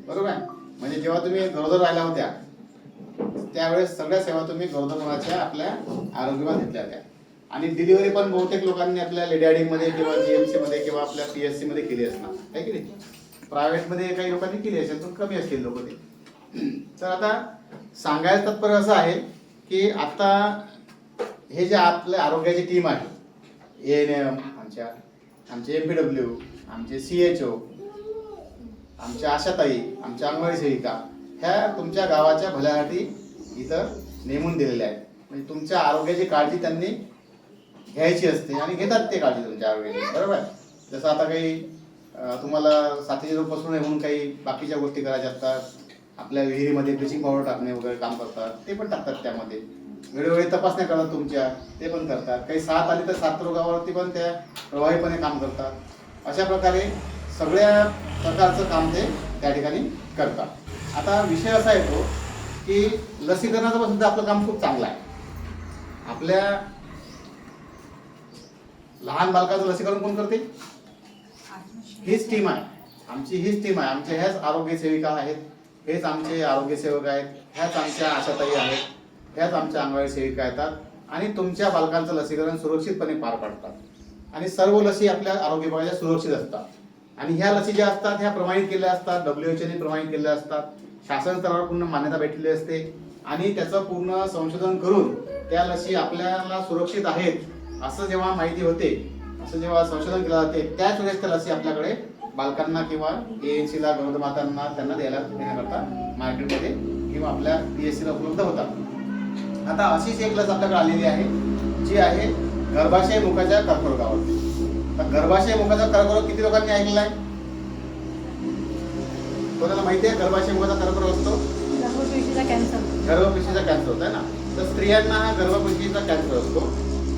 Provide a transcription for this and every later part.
बरोबर आहे. म्हणजे जेव्हा तुम्ही गरोदर राहिल्या होत्या त्यावेळेस सगळ्या सेवा तुम्ही गरोदरपणाच्या आपल्या आरोग्यावर घेतल्या होत्या. आणि डिलिव्हरी पण बहुतेक लोकांनी आपल्या लेडी मध्ये किंवा जीएमसी मध्ये किंवा आपल्या पीएससी मध्ये केली असणार, आहे की नाही. प्रायव्हेट मध्ये काही लोकांनी केली असेल पण कमी असतील लोक ते. तर आता सांगायचं तात्पर्य असं आहे की आता हे जे आपल्या आरोग्याची टीम आहे, ANM, आमचे MPW, आमचे CHO, आमच्या आशाताई, आमच्या अंगणवाडी सेविका, ह्या तुमच्या गावाच्या भल्यासाठी इथं नेमून दिलेल्या आहेत. म्हणजे तुमच्या आरोग्याची काळजी त्यांनी घ्यायची असते आणि घेतात ते काळजी तुमच्या आरोग्याची, बरोबर आहे. जसं आता काही तुम्हाला साथीचे रोग पसरू नये म्हणून काही बाकीच्या गोष्टी करायच्या असतात. आपल्या विहिरीमध्ये ब्लिचिंग पावडर टाकणे वगैरे काम करतात, ते पण टाकतात. त्यामध्ये वेळोवेळी तपासण्या करतात तुमच्या, ते पण करतात. काही साथ आली तर साथ रोगावरती पण त्या प्रभावीपणे काम करतात. अशा प्रकारे सगळ्या प्रकारचं काम ते त्या ठिकाणी करतात. आता विषय असा येतो की लसीकरणाचं पण सुद्धा आपलं काम खूप चांगलं आहे. आपल्या लहान बालकाचं लसीकरण कोण करते? हीच टीम आहे आमची, हीच टीम आहे. आमच्या ह्याच आरोग्य सेविका आहेत, हेच आमचे आरोग्य सेवक आहेत, ह्याच आमच्या आशाताई आहेत, ह्याच आमच्या अंगणवाडी सेविका येतात आणि तुमच्या बालकांचं लसीकरण सुरक्षितपणे पार पाडतात. आणि सर्व लसी आपल्या आरोग्य विभागाच्या सुरक्षित असतात. आणि ह्या लसी ज्या असतात ह्या प्रमाणित केल्या असतात, WHO ने प्रमाणित केल्या असतात, शासन स्तरावर पूर्ण मान्यता भेटलेली असते आणि त्याचं पूर्ण संशोधन करून त्या लसी आपल्याला सुरक्षित आहेत असं जेव्हा माहिती होते, असं जेव्हा संशोधन केलं जाते, त्याच वेळेस त्या लसी आपल्याकडे बालकांना किंवा ANC ला, गरोदर मातांना त्यांना देण्याकरता मार्केटमध्ये किंवा आपल्या PSC ला उपलब्ध होतात. आता अशीच एक लस आपल्याकडे आलेली आहे जी आहे गर्भाशय मुखाच्या कर्करोगावर. तर गर्भाशय मुखाचा कर्करोग किती लोकांनी ऐकलेला आहे? कोणाला माहिती आहे गर्भाशय मुखाचा कर्करोग असतो? गर्भपेशीचा कॅन्सर. गर्भपेशीचा कॅन्सर होता ना. तर स्त्रियांना हा गर्भपेशीचा कॅन्सर असतो.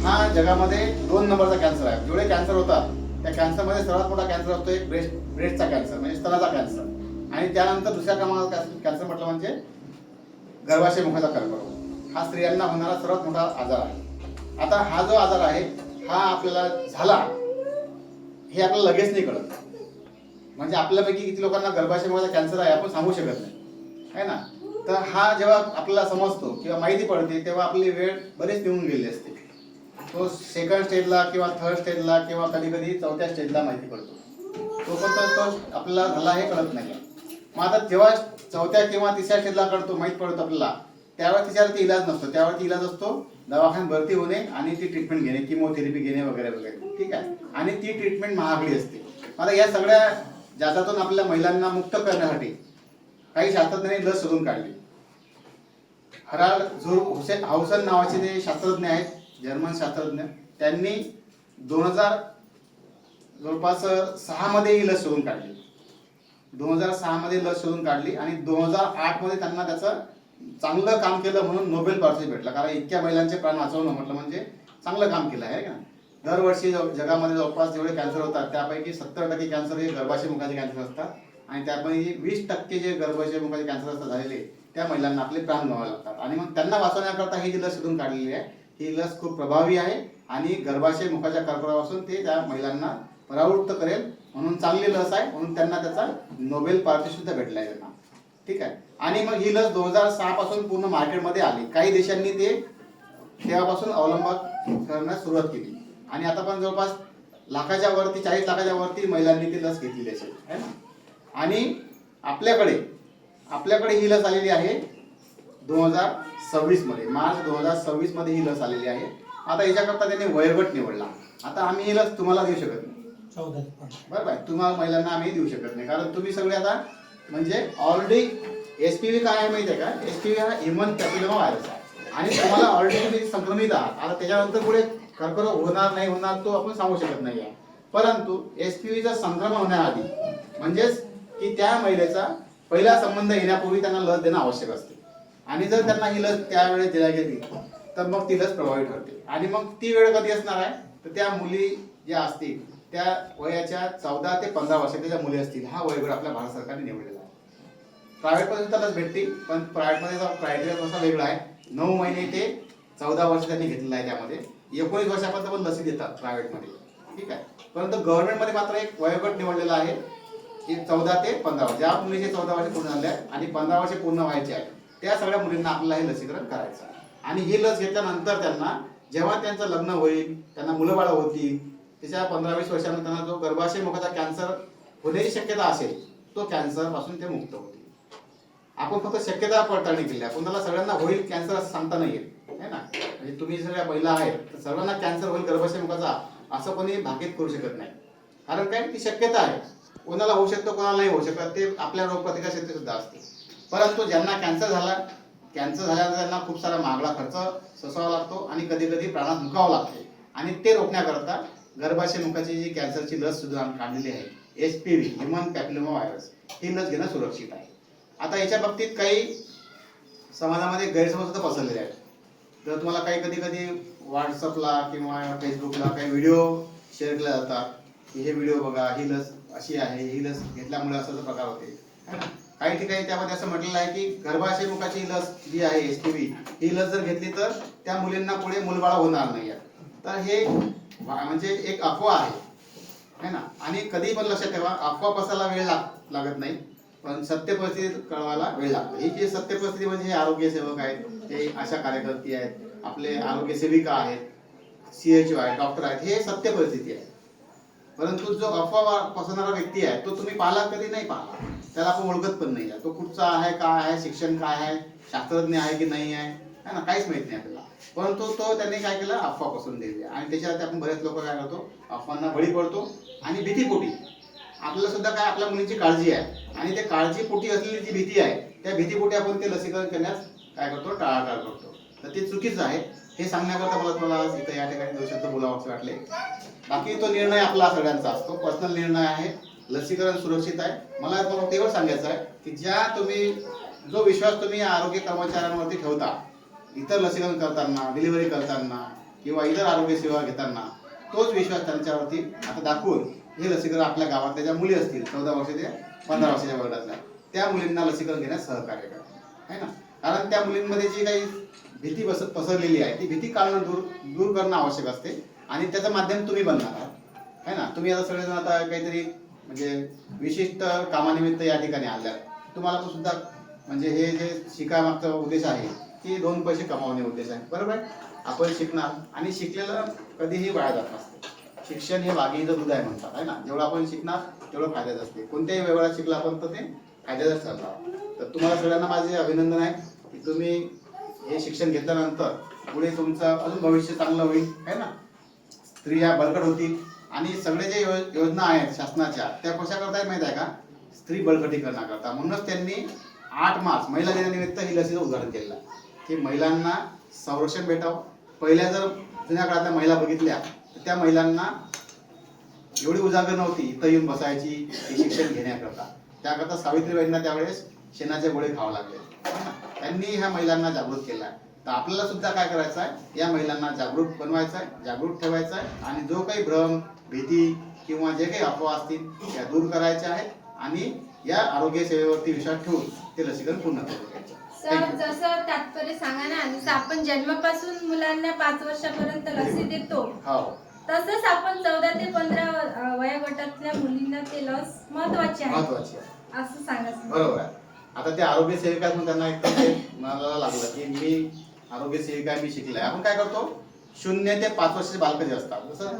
हा जगामध्ये 2 नंबरचा कॅन्सर आहे. जेवढे कॅन्सर होतात त्या कॅन्सरमध्ये सर्वात मोठा कॅन्सर असतो एक ब्रेस्टचा कॅन्सर, म्हणजे स्तनाचा कॅन्सर. आणि त्यानंतर दुसऱ्या क्रमांकाचा कॅन्सर म्हटलं म्हणजे गर्भाशय मुखाचा कर्करोग. हा स्त्रियांना होणारा सर्वात मोठा आजार आहे. आता हा जो आजार आहे हा आपल्याला झाला हे आपल्याला लगेच नाही कळत. म्हणजे आपल्यापैकी किती लोकांना गर्भाशय मुखाचा कॅन्सर आहे आपण सांगू शकत नाही, है ना. तर हा जेव्हा आपल्याला समजतो किंवा माहिती पडते तेव्हा आपली वेळ बरेच निघून गेलेली असते. तो सेकंड स्टेजला किंवा थर्ड स्टेजला किंवा कधी कधी 4थ्या स्टेजला माहिती पडतो. तोपर्यंत तो आपल्याला झाला हे कळत नाही. मग आता जेव्हा 4थ्या किंवा 3ऱ्या स्टेजला कळतो, माहीत पडतो आपल्याला, त्यावेळेस तिच्यावरती इलाज नसतो. त्यावरती इलाज असतो दवाखान्यात भरती होणे आणि ती ट्रीटमेंट घेणे, किमोथेरपी घेणे वगैरे वगैरे, ठीक आहे. आणि ती ट्रीटमेंट महागडी असते. आता या सगळ्या जाचातून आपल्या महिलांना मुक्त करण्यासाठी काही शास्त्रज्ञांनी लस शोधून काढली. हराल्ड झुर हाउसन नावाचे जे शास्त्रज्ञ आहेत, जर्मन शास्त्रज्ञ, त्यांनी 2000 जवळपास 6 मध्ये ही लस शोधून काढली. 2006 मध्ये लस शोधून काढली आणि 2008 मध्ये त्यांना त्याचं चांगलं काम केलं म्हणून नोबेल पारितोषिक भेटलं. कारण इतक्या महिलांचे प्राण वाचवणं म्हटलं म्हणजे चांगलं काम केलं आहे का. दरवर्षी जगामध्ये जवळपास जेवढे कॅन्सर होतात त्यापैकी 70% कॅन्सर हे गर्भाशय मुखाचे कॅन्सर असतात आणि त्यापैकी 20% जे गर्भाशय मुखाचे कॅन्सर असतात झालेले त्या महिलांना आपले प्राण गमावे लागतात. आणि मग त्यांना वाचवण्याकरता ही जी लस शोधून काढलेली आहे ही लस खूप प्रभावी आहे आणि गर्भाशय मुखाच्या कर्करोगापासून ते त्या महिलांना परावृत्त करेल म्हणून चांगली लस आहे, म्हणून त्यांना त्याचा नोबेल पारितोषिक सुद्धा भेटला आहे त्यांना, ठीक आहे. आणि मग ही लस 2006 पासून पूर्ण मार्केटमध्ये आली. काही देशांनी ते तेव्हापासून अवलंब करण्यास सुरुवात केली आणि आता पण जवळपास लाखाच्या वरती 40 लाखाच्या वरती महिलांनी ती लस घेतलेली असेल, है ना. आणि आपल्याकडे ही लस आलेली आहे 2026 मध्ये, मार्च 2026 मध्ये ही लस आलेली आहे. आता याच्याकरता त्यांनी वयोगट निवडला. आता आम्ही ही लस तुम्हाला देऊ शकत नाही, 14 बरोबर आहे. तुम्हाला महिलांना आम्ही देऊ शकत नाही कारण तुम्ही सगळे आता म्हणजे ऑलरेडी HPV काय आहे माहिती आहे का. HPV हा ह्युमन पॅपिलोमा व्हायरस आहे आणि तुम्हाला ऑलरेडी तुम्ही संक्रमित आहात. आता त्याच्यानंतर पुढे कर्करोग होणार नाही होणार तो आपण सांगू शकत नाही आहे. परंतु HPVचं संक्रमण होण्याआधी म्हणजेच की त्या महिलेचा पहिला संबंध येण्यापूर्वी त्यांना लस देणं आवश्यक असते. आणि जर त्यांना ही लस त्यावेळेस दिली गेली तर मग ती लस प्रभावी ठरते. आणि मग ती वेळ कधी असणार आहे तर त्या मुली ज्या असतील त्या वयाच्या 14 ते 15 वर्षाच्या ज्या मुली असतील हा वयोगट आपल्या भारत सरकारने निवडलेला आहे. प्रायव्हेटमध्ये सुद्धा लस भेटते पण प्रायव्हेटमध्ये क्रायटेरिया थोडासा वेगळा आहे. 9 महिने ते 14 वर्ष त्यांनी घेतलेलं आहे. त्यामध्ये 19 वर्षापर्यंत पण लसी देतात प्रायव्हेटमध्ये, ठीक आहे. परंतु गव्हर्नमेंटमध्ये मात्र एक वयोगट निवडलेला आहे 14 ते 15 वर्ष, ज्या मुलीचे 14 वर्ष पूर्ण झाले आहेत आणि 15 वर्ष पूर्ण व्हायचे आहेत त्या सगळ्या मुलींना आपल्याला हे लसीकरण करायचं आहे. आणि ही लस घेतल्यानंतर त्यांना जेव्हा त्यांचं लग्न होईल, त्यांना मुलं बाळ होतील, त्याच्या 15-20 वर्षानंतर त्यांना जो गर्भाशय मुखाचा कॅन्सर होण्याची शक्यता असेल तो कॅन्सर पासून ते मुक्त होतील. आपण फक्त शक्यता पडताळणी केली, आपण त्याला सगळ्यांना होईल कॅन्सर असं सांगता नाही येत आहे ना. म्हणजे तुम्ही सगळ्या महिला आहेत तर सर्वांना कॅन्सर होईल गर्भाशय मुखाचा असं कोणी भाकीत करू शकत नाही. कारण काय, ती शक्यता आहे, कोणाला होऊ शकतो कोणाला नाही होऊ शकत, ते आपल्या रोगप्रतिकार शक्ती सुद्धा असते. परंतु ज्यांना कॅन्सर झाल्यानंतर त्यांना खूप सारा महागडा खर्च सोसावा लागतो आणि कधी कधी प्राणात मुकावं लागते. आणि ते रोखण्याकरता गर्भाशय मुखाची जी कॅन्सरची लस सुद्धा काढलेली आहे, HPV ह्युमन पॅपिलोमा व्हायरस, ही लस घेणं सुरक्षित आहे. आता याच्या बाबतीत काही समाजामध्ये गैरसमज सुद्धा पसरलेले आहेत. तर तुम्हाला काही कधी व्हॉट्सअपला किंवा फेसबुकला काही व्हिडिओ शेअर केले जातात की हे व्हिडिओ बघा, ही लस अशी आहे, ही लस घेतल्यामुळे असा प्रकार होते. काही ठिकाणी त्यामध्ये असं म्हटलेलं आहे की गर्भाशय मुखाची लस जी आहे HPV, ही लस जर घेतली तर त्या मुलींना पुढे मुलबाळ होणार नाही. तर हे म्हणजे एक अफवा आहे ना. आणि कधी पण लक्षात ठेवा, अफवा पसायला वेळ लागत नाही, पण सत्य परिस्थिती कळवायला वेळ लागतो. ही जी सत्य परिस्थिती म्हणजे हे आरोग्य सेवक आहेत, ते आशा कार्यकर्ते आहेत, आपले आरोग्य सेविका आहेत, CHO आहेत, डॉक्टर आहेत, हे सत्य परिस्थिती आहे. परंतु जो अफवा पसरणारा व्यक्ती आहे तो तुम्ही पाहिला कधी नाही पाहिला, त्याला आपण ओळखत पण नाही आहे, तो कुठचा आहे, काय आहे, शिक्षण काय आहे, शास्त्रज्ञ आहे की नाही आहे ना, काहीच माहित नाही आपल्याला. परंतु तो त्यांनी काय केलं, अफवा पसरून दिली. आणि त्याच्यावरती आपण बरेच लोक काय करतो, अफवांना बळी पडतो. आणि भीतीपोटी आपल्याला सुद्धा काय, आपल्या मुलींची काळजी आहे आणि त्या काळजीपोटी असलेली जी भीती आहे त्या भीतीपोटी आपण ते लसीकरण करण्यास काय करतो, टाळाटाळ करतो. तर ते चुकीचं आहे. हे सांगण्याकरता मला तुम्हाला इथं या ठिकाणी 2 शब्द बोलावं असं वाटले. बाकी तो निर्णय आपला सगळ्यांचा असतो, पर्सनल निर्णय आहे. लसीकरण सुरक्षित आहे. मला तुम्हाला तेवढं सांगायचं आहे की जो विश्वास तुम्ही आरोग्य कर्मचाऱ्यांवरती ठेवता, इतर लसीकरण करताना, डिलिव्हरी करताना किंवा इतर आरोग्य सेवा घेताना, तोच विश्वास त्यांच्यावरती आता दाखवून हे लसीकरण आपल्या गावातल्या ज्या मुली असतील 14 वर्ष ते 15 वर्षाच्या वर्गातल्या, त्या मुलींना लसीकरण घेण्यास सहकार्य करा, आहे ना. कारण त्या मुलींमध्ये जी काही भीती पसरलेली आहे ती भीती काढणं दूर करणं आवश्यक असते. आणि त्याचं माध्यम तुम्ही बनणार आहात, है ना. तुम्ही आता सगळेजण आता काहीतरी म्हणजे विशिष्ट कामानिमित्त या ठिकाणी आल्यात, तुम्हाला पण सुद्धा म्हणजे हे जे शिकायमागचा उद्देश आहे की 2 पैसे कमावणे उद्देश आहे, बरोबर आहे. आपण शिकणार आणि शिकलेलं कधीही वाया जात नसते. शिक्षण हे वाघिणीचं दूध आहे म्हणतात, आहे ना. जेवढं आपण शिकणार तेवढं फायद्याचं असते. कोणत्याही वेळेला शिकलं आपण तर ते फायद्याचं ठरणार. तर तुम्हाला सगळ्यांना माझे अभिनंदन आहे की तुम्ही हे शिक्षण घेतल्यानंतर पुढे तुमचं अजून भविष्य चांगलं होईल, आहे ना. स्त्रिया बळकट होतील. आणि सगळे जे योजना आहेत शासनाच्या त्या कशा करतायत माहिती आहे का, स्त्री बळकटीकरणाकरता. म्हणूनच त्यांनी 8 मार्च महिला दिनानिमित्त ही लसीचं उद्घाटन केलेलं आहे की महिलांना संरक्षण भेटावं. पहिल्या जर जुन्या काळातल्या महिला बघितल्या तर त्या महिलांना एवढी उजागर नव्हती इथं येऊन बसायची हे शिक्षण घेण्याकरता. त्याकरता सावित्रीबाईंना त्यावेळेस शेणाचे गोळे खावे लागले. त्यांनी ह्या महिलांना जागृत केलं आहे. तर आपल्याला सुद्धा काय करायचं आहे, या महिलांना जागरूक बनवायचं आहे, जागरूक ठेवायचं आहे. आणि जो काही भ्रम, भीती किंवा जे काही अफवा असतील त्या दूर करायच्या आहेत आणि या आरोग्य सेवेवरती विश्वास ठेवून ते लसीकरण पूर्ण करायचं. सर, जसं तात्पर्य सांगा ना, जसं आपण जन्मापासून मुलांना 5 वर्षापर्यंत लसी देतो, हो, तसंच आपण 14 ते 15 वयोगटातल्या मुलींना ते लस महत्वाची आहे असं सांगा. बरोबर आहे. आता ते आरोग्य सेविका म्हणून त्यांना एकदम ते म्हणायला लागलं की मी आरोग्य सेविका, मी शिकलाय. आपण काय करतो, 0 ते 5 वर्षाचे बालक जे असतात, जसं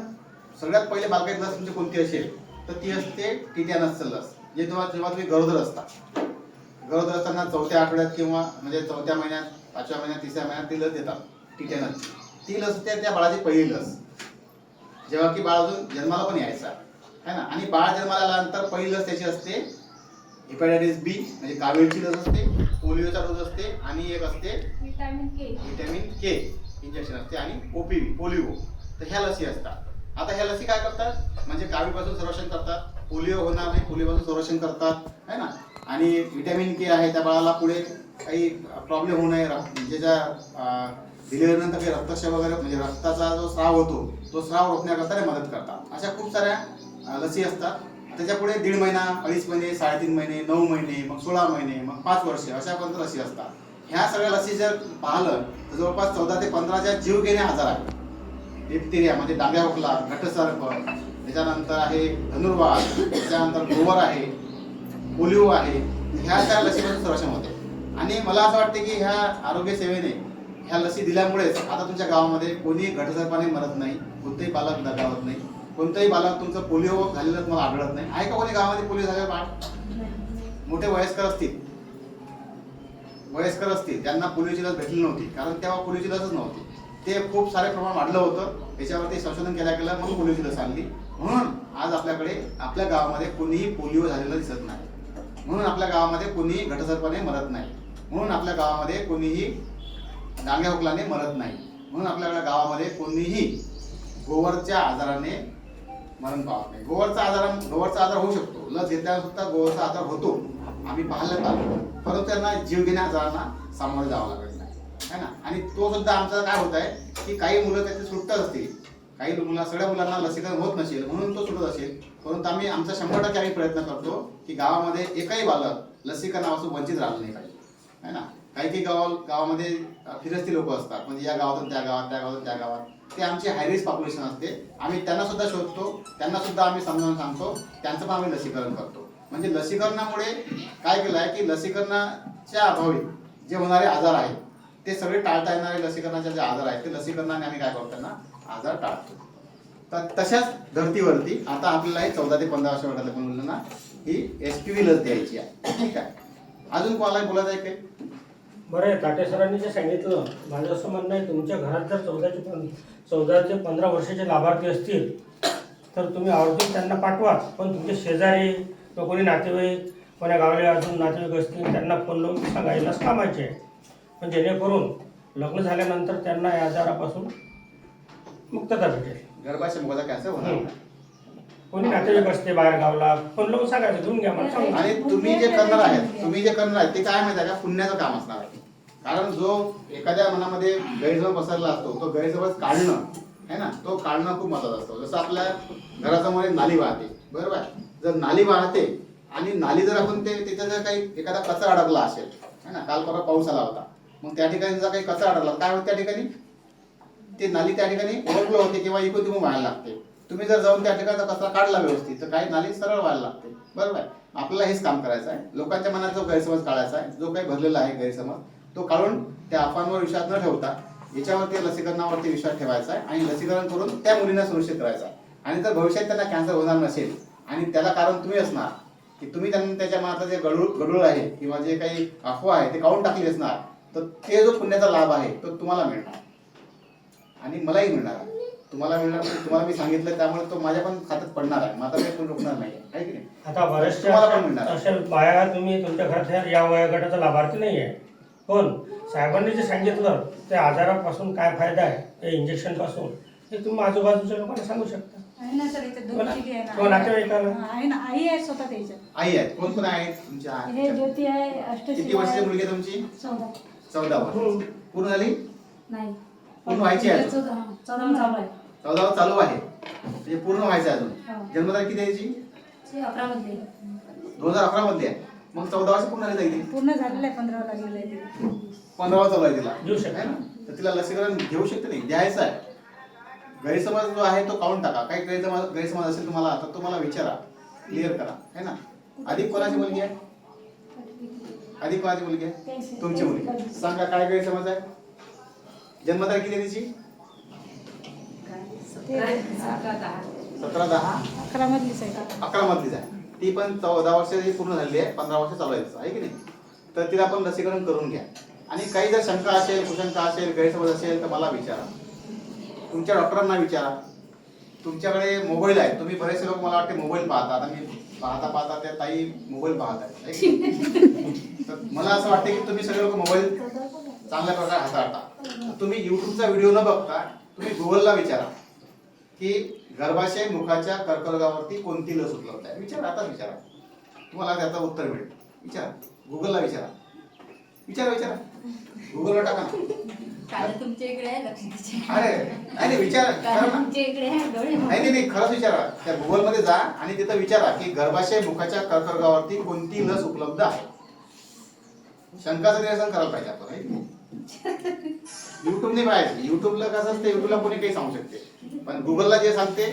सगळ्यात पहिले बालकाची लस म्हणजे कोणती असेल तर ती असते टिटॅनसचं लस. जे जेव्हा तुम्ही गरोदर असताना 4थ्या आठवड्यात किंवा म्हणजे 4थ्या महिन्यात, 5व्या महिन्यात, 3ऱ्या महिन्यात ती लस देतात, टिटॅनस. ती लस असते त्या बाळाची पहिली लस, जेव्हा की बाळ अजून जन्माला पण यायचा, है ना. आणि बाळ जन्माला आल्यानंतर पहिली लस त्याची असते हेपॅटायटिस B म्हणजे कावीळची लस असते, पोलिओचा डोस असते आणि एक असते व्हिटॅमिन K इंजेक्शन असते आणि OPV पोलिओ. तर ह्या लसी असतात. आता ह्या लसी काय करतात, म्हणजे कावीळपासून संरक्षण करतात, पोलिओ होणार नाही पोलिओपासून संरक्षण करतात, है ना. आणि व्हिटॅमिन K आहे, त्या बाळाला पुढे काही प्रॉब्लेम होऊ नये, ज्याच्या डिलिव्हरीनंतर काही रक्तस्राव वगैरे म्हणजे रक्ताचा जो स्राव होतो तो स्राव रोखण्याकरता मदत करतात. अशा खूप साऱ्या लसी असतात. त्याच्यापुढे 1.5 महिना, 2.5 महिने, 3.5 महिने, 9 महिने, मग 16 महिने, मग 5 वर्ष अशापर्यंत लसी असतात. ह्या सगळ्या लसी जर पाहिलं तर जवळपास 14 ते 15च्या जीवघेण्या आजार आहेत. डिप्थेरिया म्हणजे डांग्या खोकला, घटसर्प, त्याच्यानंतर आहे धनुर्वात, त्याच्यानंतर गोवर आहे, पोलिओ आहे, ह्या त्या लसीपासून संरक्षण होते. आणि मला असं वाटतं की ह्या आरोग्य सेवेने ह्या लसी दिल्यामुळेच आता तुमच्या गावामध्ये कोणी घटसर्पाने मरत नाही, कोणतेही बालक दगावत नाही, कोणतंही बालक तुमचं पोलिओ झालेलं तुम्हाला आढळत नाही. आहे का कोणी गावामध्ये पोलिओ झालेलं बाळ? मोठे वयस्कर असतील त्यांना पोलिओची लस भेटली नव्हती, कारण तेव्हा पोलिओची लसच नव्हती. ते खूप सारे प्रमाण वाढलं होतं, त्याच्यावरती संशोधन केलं मग पोलिओची लस आणली. म्हणून आज आपल्याकडे आपल्या गावामध्ये कोणीही पोलिओ झालेलं दिसत नाही, म्हणून आपल्या गावामध्ये कोणीही घटसर्पाने मरत नाही, म्हणून आपल्या गावामध्ये कोणीही डांग्या हुकलाने मरत नाही, म्हणून आपल्या गावामध्ये कोणीही गोवरच्या आजाराने मरण पावत नाही. गोवरचा आजार होऊ शकतो, लस घेतल्यावर सुद्धा गोवरचा आजार होतो, आम्ही पाहिलं आलो, परंतु त्यांना जीवघेण्या आजारांना सामोरे जावं लागत नाही, है ना. आणि तो सुद्धा आमचा काय होत आहे की काही मुलं त्याचे सुटत असतील, काही सगळ्या मुलांना लसीकरण होत नसेल म्हणून तो सुटत असेल, परंतु आम्ही आमचा 100% आम्ही प्रयत्न करतो की गावामध्ये एकही बालक लसीकरणापासून वंचित राहिलं नाही पाहिजे, है ना. काही गावामध्ये फिरस्ती लोक असतात, म्हणजे या गावातून त्या गावात, त्या गावातून त्या गावात, ते आमची हायरिस्क पॉप्युलेशन असते. आम्ही त्यांना सुद्धा शोधतो, त्यांना सुद्धा आम्ही समजावून सांगतो, त्यांचं पण आम्ही लसीकरण करतो. म्हणजे लसीकरणामुळे काय केलं आहे की लसीकरणाच्या अभावी जे होणारे आजार आहेत ते सगळे टाळता येणारे लसीकरणाचे जे आजार आहेत ते लसीकरणाने आम्ही काय करतो त्यांना आजार टाळतो. तर तशाच धर्तीवरती आता आपल्याला हे 14 ते 15 वर्ष वयातल्या मुलांना ही HPV लस द्यायची आहे, ठीक आहे. अजून कोणाला बोलायचं आहे काही? बरं आहे, ताटे सरांनी जे सांगितलं, माझं असं म्हणणं आहे तुमच्या घरात जर 14 ते 15 वर्षाचे लाभार्थी असतील तर तुम्ही आवर्जून त्यांना पाठवा. पण तुमचे शेजारी किंवा कोणी नातेवाईक, कोण्या गावाला अजून नातेवाईक असतील त्यांना फोन लावून सांगायलाच कामाचे आहे, पण जेणेकरून लग्न झाल्यानंतर त्यांना या आजारापासून मुक्तता भेटेल. गर्भाशय मुखाचा कॅन्सर होणार नाही. कोणी नातेवाईक असते बाहेर गावला, फोन लावून सांगायचं घेऊन घ्या मला सांगा. आणि तुम्ही जे करणार आहेत ते काय माहिती आहे का, पुण्याचं काम असणार आहे. कारण जो एखाद्या मनामध्ये गैरसमज पसरला असतो तो गैरसमज काढणं है ना, तो काढणं खूप महत्वाचं असतो. जसं आपल्या घरासमोर एक नाली वाहते, बरोबर आहे. जर नाली वाहते आणि नाली जर आपण तिथं जर काही एखादा कचरा अडकला असेल, है ना, काल परवा पाऊस आला होता, मग त्या ठिकाणी जर काही कचरा अडकला काय होतं, त्या ठिकाणी ते नाली त्या ठिकाणी ओव्हरफ्लो होते किंवा इकडून तिकडून व्हायला लागते. तुम्ही जर जाऊन त्या ठिकाणचा कचरा काढला व्यवस्थित तर काही नाली सरळ व्हायला लागते, बरोबर आहे. आपल्याला हेच काम करायचं आहे, लोकांच्या मनात जो गैरसमज काढायचा आहे, जो काही भरलेला आहे गैरसमज तो काढून त्या अफवांवर विश्वास न ठेवता याच्यावरती लसीकरणावरती विश्वास ठेवायचा आहे आणि लसीकरण करून त्या मुलींना सुरक्षित करायचं आहे. आणि जर भविष्यात त्यांना कॅन्सर होणार नसेल आणि त्याला कारण तुम्ही असणार की तुम्ही त्यांना त्याच्या मनातलं जे गडूळ आहे किंवा जे काही अफवा आहे ते काढून टाकली असणार, तर ते जो पुण्याचा लाभ आहे तो तुम्हाला मिळणार आणि मलाही मिळणार. तुम्हाला मिळणार म्हणजे तुम्हाला मी सांगितलं त्यामुळे तो माझ्या पण खात्यात पडणार आहे, माझा काही कोण रोखणार नाही आहे की नाही. आता बऱ्याचशा अशा बाया तुम्ही तुमच्या घरात या वयोगटाचा लाभार्थी नाही आहे, पण साहेबांनी जे सांगितलं त्या आजारापासून काय फायदा आहे, त्या इंजेक्शन पासून, हे तुम्ही आजूबाजूच्या लोकांना सांगू शकता. आहे ना सर, इथे 2 मुली आहे किंवा नातेवाईकाला आहे ना, आई आहे स्वतः त्याच्या. आई आहेत, कोण कोण आहेत तुमच्या? हे ज्योती आहे, अष्टशी. किती वर्षाची मुलगी आहे तुमची? 14 वर्ष. पूर्ण झाली? नाही, पूर्ण व्हायची आहे अजून? 14 चालू आहे. 14 चालू आहे, म्हणजे पूर्ण व्हायचं अजून. जन्मतारीख किती यायची? 11 मध्ये 2011 मध्ये आहे. मग 14 वर्ष पूर्ण झाली जाईल. पूर्ण झालेलं आहे, 15 लागलेलं आहे. 15 चालू आहे तिला, घेऊ शकता ना. तर तिला लसीकरण घेऊ शकते नाही, द्यायचं आहे. गैरसमज जो आहे तो काढून टाका. काही गैरसमज असेल तुम्हाला तर तुम्हाला विचारा, क्लिअर करा, है ना. अधिक कोणाची मुलगी आहे? अधिक कोणाची मुलगी आहे? तुमची मुलगी. सांगा काय गैरसमज आहे? जन्मतारीख किती आहे तिची? 17/10. 11 मधलीच आहे. 11 मधलीच आहे. ती पण 14 वर्षाची पूर्ण झाली आहे, 15 वर्ष चालू आहे की नाही. तर तिला पण लसीकरण करून घ्या. आणि काही जर शंका असेल, कुशंका असेल, गैरसमज असेल तर मला विचारा, तुमच्या डॉक्टरांना विचारा. तुमच्याकडे मोबाईल आहे, तुम्ही बरेचसे लोक मला वाटते मोबाईल पाहतात. आता मी पाहता त्या ताई मोबाईल पाहत आहे. तर मला असं वाटतं की तुम्ही सगळे लोक मोबाईल चांगल्या प्रकारे हाताळता. तुम्ही युट्यूबचा व्हिडिओ न बघता तुम्ही गुगलला विचारा की गर्भाशय मुखाच्या कर्करोगावरती कोणती लस उपलब्ध आहे. विचारा, आता विचारा, तुम्हाला त्याचं उत्तर मिळेल. विचारा, गुगलला विचारा, विचारा गुगलवर टाका ना. तुमच्या इकडे आहे, लक्ष. अरे नाही विचारा, तुमच्या इकडे आहे, डोळे. नाही खरंच विचारा. त्या गुगल मध्ये जा आणि तिथं विचारा की गर्भाशय मुखाच्या कर्करोगावरती कोणती लस उपलब्ध आहे. शंकाचं निरसन करायला पाहिजे आपण. युट्यूब नाही पाहिजे. युट्यूबला कसं असते, युट्यूबला कोणी काही सांगू शकते, पण गुगलला जे सांगते